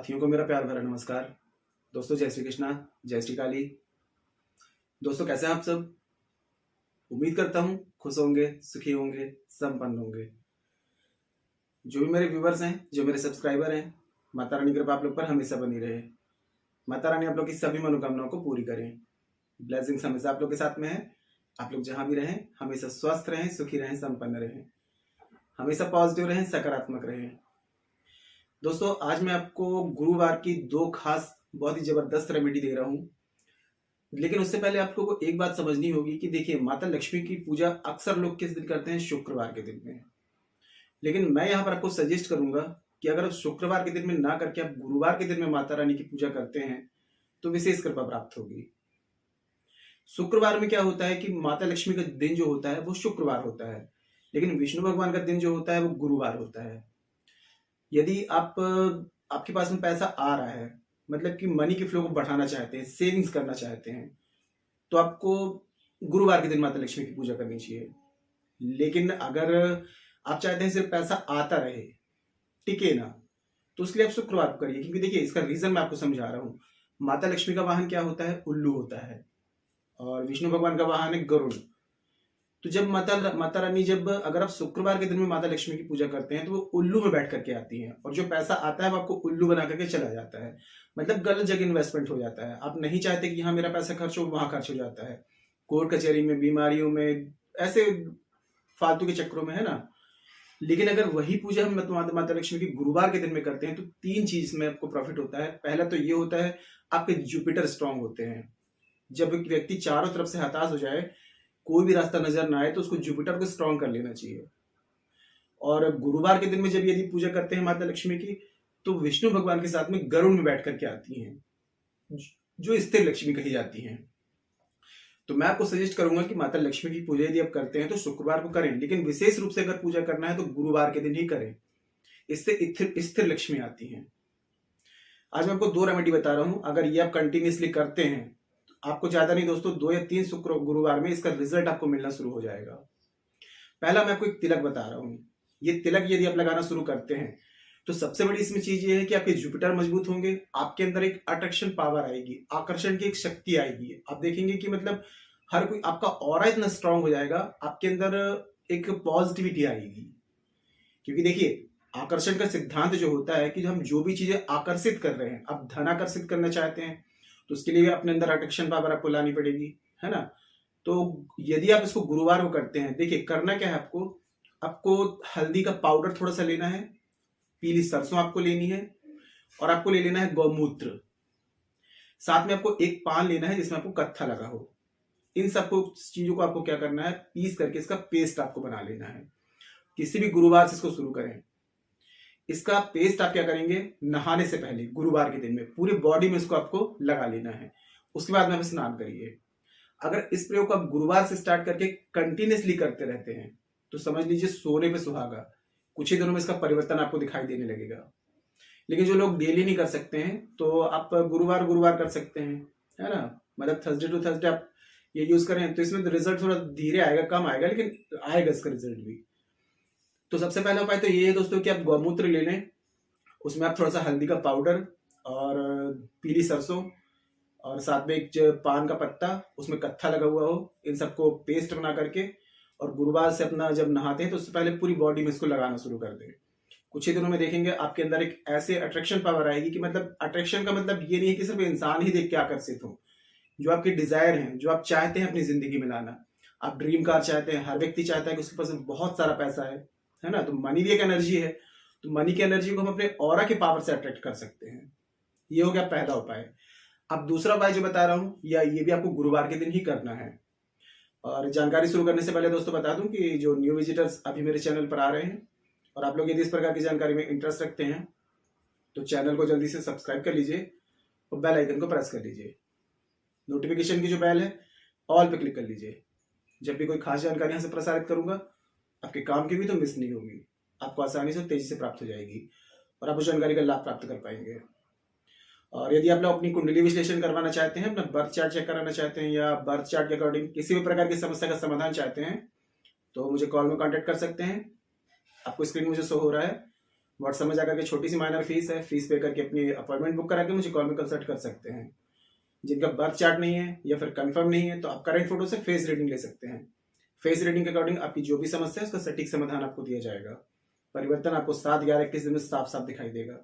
साथियों को मेरा प्यार भरा नमस्कार। दोस्तों जय श्री कृष्णा, जय श्री काली। दोस्तों कैसे हैं आप सब? उम्मीद करता हूं खुश होंगे, सुखी होंगे, संपन्न होंगे। जो भी मेरे व्यूवर्स हैं, जो मेरे सब्सक्राइबर हैं, माता रानी की कृपा आप लोग पर हमेशा बनी रहे। माता रानी आप लोग की सभी मनोकामनाओं को पूरी करें। ब्लेसिंग्स हमेशा आप लोग के साथ में है। आप लोग जहां भी रहें हमेशा स्वस्थ रहें, सुखी रहें, संपन्न रहें, हमेशा पॉजिटिव रहें, सकारात्मक रहें। दोस्तों आज मैं आपको गुरुवार की दो खास बहुत ही जबरदस्त रेमेडी दे रहा हूं। लेकिन उससे पहले आप लोगों को एक बात समझनी होगी कि देखिए, माता लक्ष्मी की पूजा अक्सर लोग किस दिन करते हैं? शुक्रवार के दिन में। लेकिन मैं यहाँ पर आपको सजेस्ट करूंगा कि अगर आप शुक्रवार के दिन में ना करके आप गुरुवार के दिन में माता रानी की पूजा करते हैं तो विशेष कृपा प्राप्त होगी। शुक्रवार में क्या होता है कि माता लक्ष्मी का दिन जो होता है वो शुक्रवार होता है, लेकिन विष्णु भगवान का दिन जो होता है वो गुरुवार होता है। यदि आपके पास में पैसा आ रहा है, मतलब कि मनी की फ्लो को बढ़ाना चाहते हैं, सेविंग्स करना चाहते हैं, तो आपको गुरुवार के दिन माता लक्ष्मी की पूजा करनी चाहिए। लेकिन अगर आप चाहते हैं सिर्फ पैसा आता रहे, टिके ना, तो उसके लिए आप शुक्रवार को करिए। क्योंकि देखिए इसका रीजन मैं आपको समझा रहा हूं। माता लक्ष्मी का वाहन क्या होता है? उल्लू होता है, और विष्णु भगवान का वाहन है गरुड़। तो जब माता रानी जब अगर आप शुक्रवार के दिन में माता लक्ष्मी की पूजा करते हैं तो वो उल्लू में बैठ करके आती हैं, और जो पैसा आता है वो आपको उल्लू बना करके चला जाता है। मतलब गलत जगह इन्वेस्टमेंट हो जाता है। आप नहीं चाहते कि यहाँ मेरा पैसा खर्च हो, वहां खर्च हो जाता है, कोर्ट कचहरी में, बीमारियों में, ऐसे फालतू के चक्रों में, है ना। लेकिन अगर वही पूजा हम माता लक्ष्मी की गुरुवार के दिन में करते हैं तो तीन चीज में आपको प्रॉफिट होता है। पहला तो ये होता है, आपके जुपिटर स्ट्रांग होते हैं। जब एक व्यक्ति चारों तरफ से हताश हो जाए, कोई भी रास्ता नजर ना आए, तो उसको जुपिटर को स्ट्रांग कर लेना चाहिए। और गुरुवार के दिन में जब यदि पूजा करते हैं माता लक्ष्मी की, तो विष्णु भगवान के साथ में गरुड़ में बैठ करके आती हैं, जो स्थिर लक्ष्मी कही जाती हैं। तो मैं आपको सजेस्ट करूंगा कि माता लक्ष्मी की पूजा यदि आप करते हैं तो शुक्रवार को करें, लेकिन विशेष रूप से अगर पूजा करना है तो गुरुवार के दिन ही करें। इससे स्थिर लक्ष्मी आती हैं। आज मैं आपको दो रेमेडी बता रहा हूं। अगर ये आप कंटिन्यूसली करते हैं, आपको ज्यादा नहीं दोस्तों, 2 या 3 गुरुवार में इसका रिजल्ट आपको मिलना शुरू हो जाएगा। पहला मैं आपको एक तिलक बता रहा हूं। ये तिलक यदि आप लगाना शुरू करते हैं तो सबसे बड़ी इसमें चीज ये है कि आपके जुपिटर मजबूत होंगे, आपके अंदर एक अट्रैक्शन पावर आएगी, आकर्षण की एक शक्ति आएगी। आप देखेंगे कि मतलब हर कोई, आपका ऑरा इतना स्ट्रांग हो जाएगा, आपके अंदर एक पॉजिटिविटी आएगी। क्योंकि देखिए आकर्षण का सिद्धांत जो होता है कि हम जो भी चीजें आकर्षित कर रहे हैं, आप धन आकर्षित करना चाहते हैं तो उसके लिए अपने अंदर अट्रैक्शन पावर आपको लानी पड़ेगी, है ना। तो यदि आप इसको गुरुवार को करते हैं, देखिए करना क्या है, आपको हल्दी का पाउडर थोड़ा सा लेना है, पीली सरसों आपको लेनी है, और आपको ले लेना है गौमूत्र। साथ में आपको एक पान लेना है जिसमें आपको कत्था लगा हो। इन सबको चीजों को आपको क्या करना है, पीस करके इसका पेस्ट आपको बना लेना है। किसी भी गुरुवार से इसको शुरू करें। इसका पेस्ट आप क्या करेंगे, नहाने से पहले गुरुवार के दिन में पूरी बॉडी में इसको आपको लगा लेना है। उसके बाद में आप स्नान करिए। अगर इस प्रयोग को आप गुरुवार से स्टार्ट करके कंटिन्यूसली करते रहते हैं तो समझ लीजिए सोने पे सुहागा। कुछ ही दिनों में इसका परिवर्तन आपको दिखाई देने लगेगा। लेकिन जो लोग डेली नहीं कर सकते हैं तो आप गुरुवार कर सकते हैं, है ना। मतलब थर्सडे टू थर्सडे आप ये यूज करें तो इसमें रिजल्ट थोड़ा धीरे आएगा, कम आएगा, लेकिन आएगा इसका रिजल्ट भी। तो सबसे पहला उपाय तो ये है दोस्तों कि आप गौमूत्र ले लें, उसमें आप थोड़ा सा हल्दी का पाउडर और पीली सरसों और साथ में एक पान का पत्ता, उसमें कत्था लगा हुआ हो, इन सबको पेस्ट बना करके, और गुरुवार से अपना जब नहाते हैं तो उससे पहले पूरी बॉडी में इसको लगाना शुरू कर दें। कुछ ही दिनों में देखेंगे आपके अंदर एक ऐसे अट्रैक्शन पावर आएगी कि मतलब अट्रैक्शन का मतलब ये नहीं है कि सिर्फ इंसान ही देख के आकर्षित हो। जो आपके डिजायर हैं, जो आप चाहते हैं अपनी जिंदगी में लाना, आप ड्रीम कार चाहते हैं, हर व्यक्ति चाहता है कि उसके पास बहुत सारा पैसा है ना। तो मनी भी एक एनर्जी है, तो मनी की एनर्जी को हम अपने ऑरा के पावर से अट्रैक्ट कर सकते हैं। ये हो गया पहला उपाय। अब दूसरा उपाय जो बता रहा हूं, या ये भी आपको गुरुवार के दिन ही करना है। और जानकारी शुरू करने से पहले दोस्तों बता दूं कि जो न्यू विजिटर्स अभी मेरे चैनल पर आ रहे हैं और आप लोग यदि इस प्रकार की जानकारी में इंटरेस्ट रखते हैं तो चैनल को जल्दी से सब्सक्राइब कर लीजिए और बेल आइकन को प्रेस कर लीजिए। नोटिफिकेशन की जो बेल है ऑल पे क्लिक कर लीजिए। जब भी कोई खास जानकारी यहाँ से प्रसारित करूंगा, आपके काम की भी तो मिस नहीं होगी, आपको आसानी से तेजी से प्राप्त हो जाएगी और आप उस जानकारी का लाभ प्राप्त कर पाएंगे। और यदि आप लोग अपनी कुंडली विश्लेषण करवाना चाहते हैं, अपना बर्थ चार्ट चेक कराना चाहते हैं, या बर्थ चार्ट के अकॉर्डिंग किसी भी प्रकार की समस्या का समाधान चाहते हैं, तो मुझे कॉल में कांटेक्ट कर सकते हैं। आपको स्क्रीन में जो शो हो रहा है व्हाट्सएप में जाकर के छोटी सी माइनर फीस है, फीस पे करके अपनी अपॉइंटमेंट बुक करा के मुझे कॉल में कंसल्ट कर सकते हैं। जिनका बर्थ चार्ट नहीं है या फिर कंफर्म नहीं है तो आप करंट फोटो से फेस रीडिंग ले सकते हैं। फेस रीडिंग के अकॉर्डिंग आपकी जो भी समस्या है उसका सटीक समाधान आपको दिया जाएगा। परिवर्तन आपको 7/11/21 दिन में साफ साफ दिखाई देगा।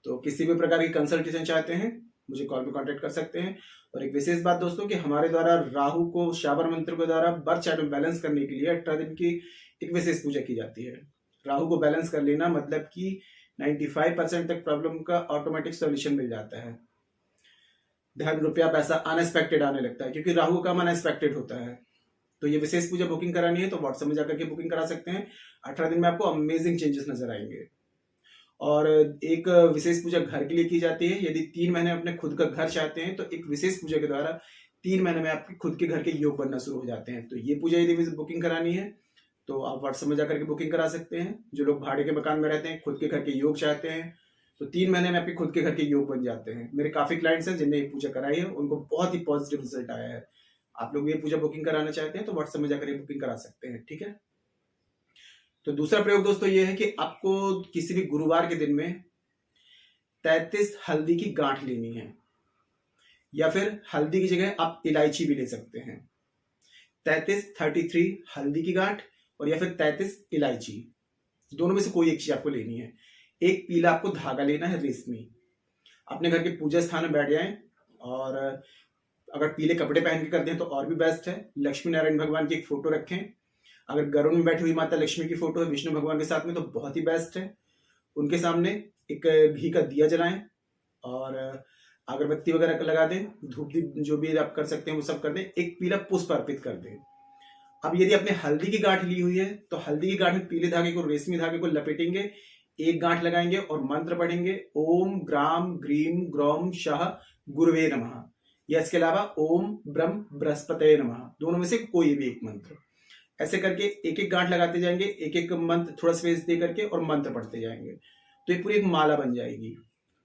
तो किसी भी प्रकार की कंसल्टेशन चाहते हैं मुझे कॉल पे कांटेक्ट कर सकते हैं। और एक विशेष बात दोस्तों कि हमारे द्वारा राहु को शाबर मंत्र के द्वारा बर्थ चार्ट में बैलेंस करने के लिए 18 दिन की एक विशेष पूजा की जाती है। राहु को बैलेंस कर लेना मतलब कि 95% तक प्रॉब्लम का ऑटोमेटिक सॉल्यूशन मिल जाता है। धन रुपया पैसा अनएक्सपेक्टेड आने लगता है क्योंकि राहु का मन अनएक्सपेक्टेड होता है। तो ये विशेष पूजा बुकिंग करानी है तो व्हाट्सएप में जाकर के बुकिंग करा सकते हैं। 18 दिन में आपको अमेजिंग चेंजेस नजर आएंगे। और एक विशेष पूजा घर के लिए की जाती है। यदि 3 महीने अपने खुद का घर चाहते हैं तो एक विशेष पूजा के द्वारा 3 महीने में आपके खुद के घर के योग बनना शुरू हो जाते हैं। तो ये पूजा यदि बुकिंग करानी है तो आप व्हाट्सएप में जाकर के बुकिंग करा सकते हैं। जो लोग भाड़े के मकान में रहते हैं, खुद के घर के योग चाहते हैं तो 3 महीने में आपके खुद के घर के योग बन जाते हैं। मेरे काफी क्लाइंट्स हैं जिनने ये पूजा कराई है, उनको बहुत ही पॉजिटिव रिजल्ट आया है। आप लोग ये पूजा बुकिंग कराना चाहते हैं तो व्हाट्सएप में जाकर बुकिंग करा सकते हैं, ठीक है। तो दूसरा प्रयोग दोस्तों ये है कि आपको किसी भी गुरुवार के दिन में 33 हल्दी की गांठ लेनी है या फिर हल्दी की जगह आप इलायची भी ले सकते हैं। 33 हल्दी की गांठ और या फिर 33 इलायची, दोनों में से कोई एक चीज आपको लेनी है। एक पीला आपको धागा लेना है रेशमी। अपने घर के पूजा स्थान में बैठ जाएं और अगर पीले कपड़े पहन के करते हैं तो और भी बेस्ट है। लक्ष्मी नारायण भगवान की एक फोटो रखें। अगर गरुड़ में बैठी हुई माता लक्ष्मी की फोटो है विष्णु भगवान के साथ में तो बहुत ही बेस्ट है। उनके सामने एक घी का दिया जलाएं और अगरबत्ती वगैरह लगा दें, धूप दीप जो भी आप कर सकते हैं वो सब कर दें। एक पीला पुष्प अर्पित कर दें। अब यदि आपने हल्दी की गांठ ली हुई है तो हल्दी की गांठ में पीले धागे को, रेशमी धागे को लपेटेंगे, एक गांठ लगाएंगे और मंत्र पढ़ेंगे ओम ग्राम ग्रीम ग्रौम शाह गुरुवे नमः या इसके अलावा ओम ब्रह्म बृहस्पते नमः, दोनों में से कोई भी एक मंत्र। ऐसे करके एक एक गांठ लगाते जाएंगे, एक एक मंत्र थोड़ा स्पेस दे करके और मंत्र पढ़ते जाएंगे तो ये पूरी एक माला बन जाएगी।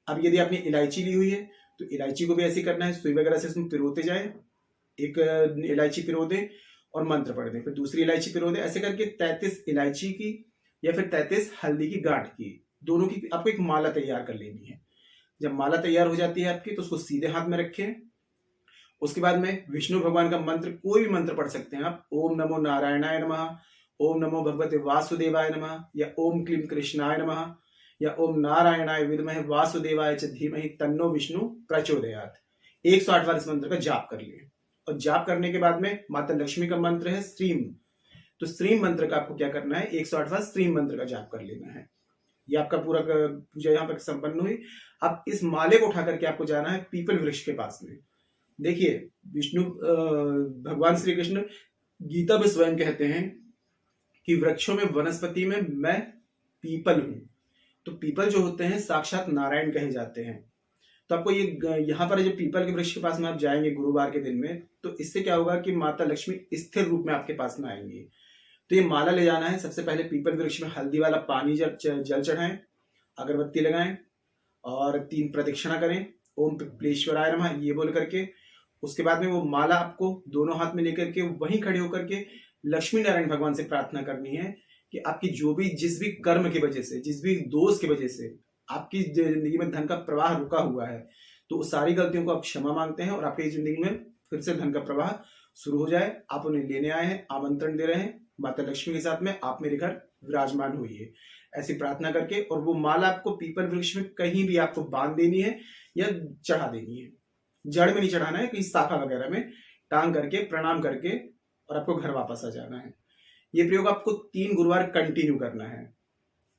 अब यदि आपने इलायची ली हुई है तो इलायची को भी ऐसे करना है, सुई वगैरह से इसमें पिरोते जाए। एक इलायची पिरो दें और मंत्र पढ़ दें, फिर दूसरी इलायची पिरो दें। ऐसे करके 33 इलायची की या फिर 33 हल्दी की गांठ की, दोनों की आपको एक माला तैयार कर लेनी है। जब माला तैयार हो जाती है आपकी तो उसको सीधे हाथ में रखें। उसके बाद में विष्णु भगवान का मंत्र, कोई भी मंत्र पढ़ सकते हैं आप। ओम नमो नारायणाय नमः, ओम नमो भगवते वासुदेवाय नमः या ओम क्लीम कृष्णाय नमः या ओम नारायणाय विद्महे वासुदेवाय च धीमहि तन्नो विष्णु प्रचोदयात्। 108 बार इस मंत्र का जाप कर लिए। और जाप करने के बाद में माता लक्ष्मी का मंत्र है श्रीम, तो श्रीम मंत्र का आपको क्या करना है, 108 बार श्रीम मंत्र का जाप कर लेना है। ये आपका पूरा पूजा यहाँ पर संपन्न हुई। अब इस माले को उठा करके आपको जाना है पीपल वृक्ष के पास में। देखिए विष्णु भगवान श्री कृष्ण गीता में स्वयं कहते हैं कि वृक्षों में, वनस्पति में मैं पीपल हूं। तो पीपल जो होते हैं साक्षात नारायण कहे जाते हैं। तो आपको ये यहाँ पर जो पीपल के वृक्ष के पास में आप जाएंगे गुरुवार के दिन में तो इससे क्या होगा कि माता लक्ष्मी स्थिर रूप में आपके पास में आएंगी। तो ये माला ले जाना है। सबसे पहले पीपल वृक्ष में हल्दी वाला पानी जल चढ़ाएं, अगरबत्ती लगाएं और 3 प्रदक्षिणा करें ओम पिपलेश्वराय नमः ये बोल करके। उसके बाद में वो माला आपको दोनों हाथ में लेकर के वहीं खड़े होकर के लक्ष्मी नारायण भगवान से प्रार्थना करनी है कि आपकी जो भी, जिस भी कर्म की वजह से, जिस भी दोष की वजह से आपकी जिंदगी में धन का प्रवाह रुका हुआ है तो उस सारी गलतियों को आप क्षमा मांगते हैं और आपकी जिंदगी में फिर से धन का प्रवाह शुरू हो जाए। आप उन्हें लेने आए हैं, आमंत्रण दे रहे हैं माता लक्ष्मी के साथ में, आप मेरे घर विराजमान हुई ऐसी प्रार्थना करके। और वो माला आपको पीपल वृक्ष में कहीं भी आपको बांध देनी है या चढ़ा देनी है। जड़ में नहीं चढ़ाना है, कहीं शाखा वगैरह में टांग करके प्रणाम करके और आपको घर वापस आ जाना है। ये प्रयोग आपको 3 गुरुवार कंटिन्यू करना है।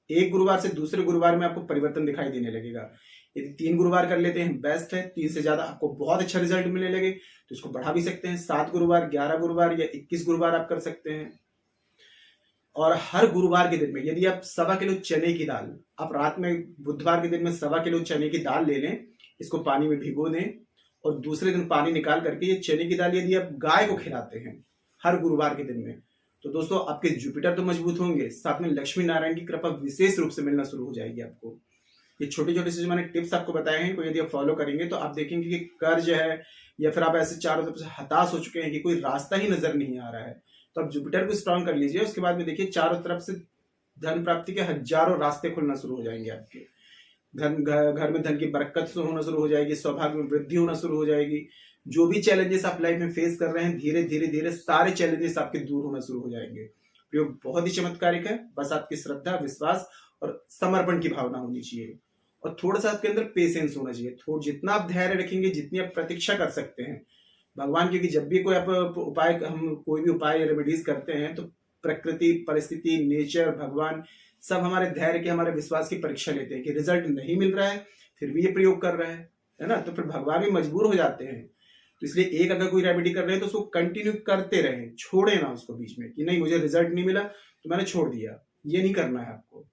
एक गुरुवार से दूसरे गुरुवार में आपको परिवर्तन दिखाई देने लगेगा। यदि 3 गुरुवार कर लेते हैं बेस्ट है, 3 से ज्यादा आपको बहुत अच्छा रिजल्ट मिलने लगे तो इसको बढ़ा भी सकते हैं। 7 गुरुवार, 11 गुरुवार या 21 गुरुवार आप कर सकते हैं। और हर गुरुवार के दिन में यदि आप 1.25 किलो चने की दाल, आप रात में बुधवार के दिन में 1.25 किलो चने की दाल ले लें, इसको पानी में भिगो दें और दूसरे दिन पानी निकाल करके ये चने की दाल यदि आप गाय को खिलाते हैं हर गुरुवार के दिन में तो दोस्तों आपके जुपिटर तो मजबूत होंगे, साथ में लक्ष्मी नारायण की कृपा विशेष रूप से मिलना शुरू हो जाएगी आपको। ये छोटे छोटे से जो मैंने टिप्स आपको बताए हैं, कोई यदि आप फॉलो करेंगे तो आप देखेंगे कि कर्ज है या फिर आप ऐसे चारों तरफ से हताश हो चुके हैं कि कोई रास्ता ही नजर नहीं आ रहा है, तो आप जुपिटर को स्ट्रांग कर लीजिए। उसके बाद में देखिए चारों तरफ से धन प्राप्ति के हजारों रास्ते खुलना शुरू हो जाएंगे आपके। घर में धन की बरकत होना शुरू हो जाएगी, सौभाग्य में वृद्धि होना शुरू हो जाएगी। जो भी चैलेंजेस आप लाइफ में फेस कर रहे हैं, धीरे धीरे धीरे सारे चैलेंजेस आपके दूर होना शुरू हो जाएंगे। प्रयोग बहुत ही चमत्कारिक है, बस आपकी श्रद्धा, विश्वास और समर्पण की भावना होनी चाहिए और थोड़ा सा आपके अंदर पेशेंस होना चाहिए। जितना आप धैर्य रखेंगे, जितनी आप प्रतीक्षा कर सकते हैं भगवान, क्योंकि जब भी हम कोई भी उपाय रेमेडीज करते हैं तो प्रकृति, परिस्थिति, नेचर, भगवान सब हमारे धैर्य के, हमारे विश्वास की परीक्षा लेते हैं कि रिजल्ट नहीं मिल रहा है फिर भी ये प्रयोग कर रहा है ना, तो फिर भगवान भी मजबूर हो जाते हैं। तो इसलिए एक अगर कोई रेमेडी कर रहे हैं तो उसको कंटिन्यू करते रहें, छोड़े ना उसको बीच में कि नहीं मुझे रिजल्ट नहीं मिला तो मैंने छोड़ दिया। ये नहीं करना है आपको,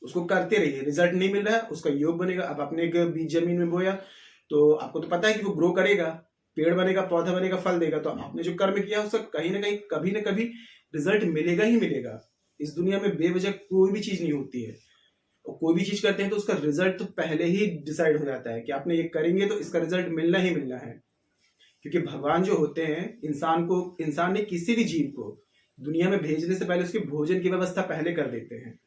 उसको करते रहिए। रिजल्ट नहीं मिल रहा है, उसका योग बनेगा। अब आपने एक बीज जमीन में बोया तो आपको तो पता है कि वो ग्रो करेगा, पेड़ बनेगा, पौधा बनेगा, फल देगा। तो आपने जो कर्म किया उसका कहीं ना कहीं, कभी ना कभी रिजल्ट मिलेगा ही मिलेगा। इस दुनिया में बेवजह कोई भी चीज नहीं होती है, और कोई भी चीज करते हैं तो उसका रिजल्ट तो पहले ही डिसाइड हो जाता है कि आपने ये करेंगे तो इसका रिजल्ट मिलना ही मिलना है। क्योंकि भगवान जो होते हैं, इंसान ने किसी भी जीव को दुनिया में भेजने से पहले उसके भोजन की व्यवस्था पहले कर देते हैं।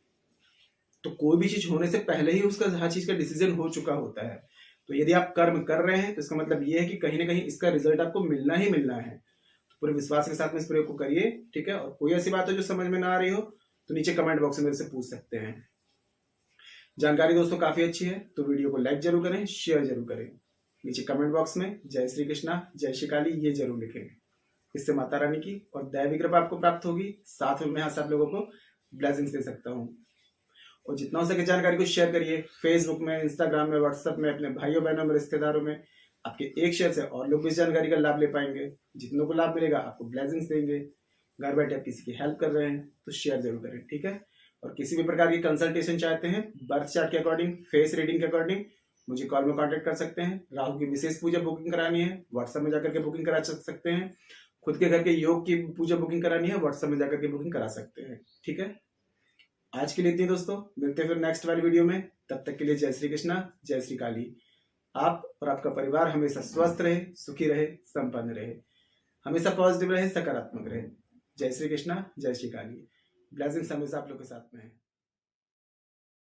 तो कोई भी चीज होने से पहले ही उसका हर चीज का डिसीजन हो चुका होता है। तो यदि आप कर्म कर रहे हैं तो इसका मतलब ये है कि कहीं ना कहीं इसका रिजल्ट आपको मिलना ही मिलना है। तो पूरे विश्वास के साथ में इस प्रयोग को करिए, ठीक है। और कोई ऐसी बात हो जो समझ में ना आ रही हो तो नीचे कमेंट बॉक्स में मेरे से पूछ सकते हैं। जानकारी दोस्तों काफी अच्छी है तो वीडियो को लाइक जरूर करें, शेयर जरूर करें। नीचे कमेंट बॉक्स में जय श्री कृष्णा, जय श्री काली ये जरूर लिखें। इससे माता रानी की और दैवी कृपा आपको प्राप्त होगी। साथ में मैं यहाँ से आप लोगों को ब्लेसिंग्स दे सकता हूँ। और जितना हो सके जानकारी को शेयर करिए, फेसबुक में, इंस्टाग्राम में, व्हाट्सएप में, अपने भाइयों बहनों में, रिश्तेदारों में। आपके एक शेयर से और लोग इस जानकारी का लाभ ले पाएंगे। जितनों को लाभ मिलेगा आपको ब्लेसिंग्स देंगे। घर बैठे आप किसी की हेल्प कर रहे हैं तो शेयर जरूर करें, ठीक है। और किसी भी प्रकार की कंसल्टेशन चाहते हैं, बर्थ चार्ट के अकॉर्डिंग, फेस रीडिंग के अकॉर्डिंग, मुझे कॉल में कांटेक्ट कर सकते हैं। राहु की विशेष पूजा बुकिंग करानी है, व्हाट्सएप में जाकर के बुकिंग करा सकते हैं। खुद के घर के योग की पूजा बुकिंग करानी है, व्हाट्सएप में जाकर के बुकिंग करा सकते हैं, ठीक है। आज के लिए इतनी दोस्तों, मिलते हैं फिर नेक्स्ट वाली वीडियो में। तब तक के लिए जय श्री कृष्णा, जय श्री काली। आप और आपका परिवार हमेशा स्वस्थ रहे, सुखी रहे, संपन्न रहे, हमेशा पॉजिटिव रहे, सकारात्मक रहे। जय श्री कृष्णा, जय श्री काली। ब्लेसिंग्स हमेशा आप लोग के साथ में है।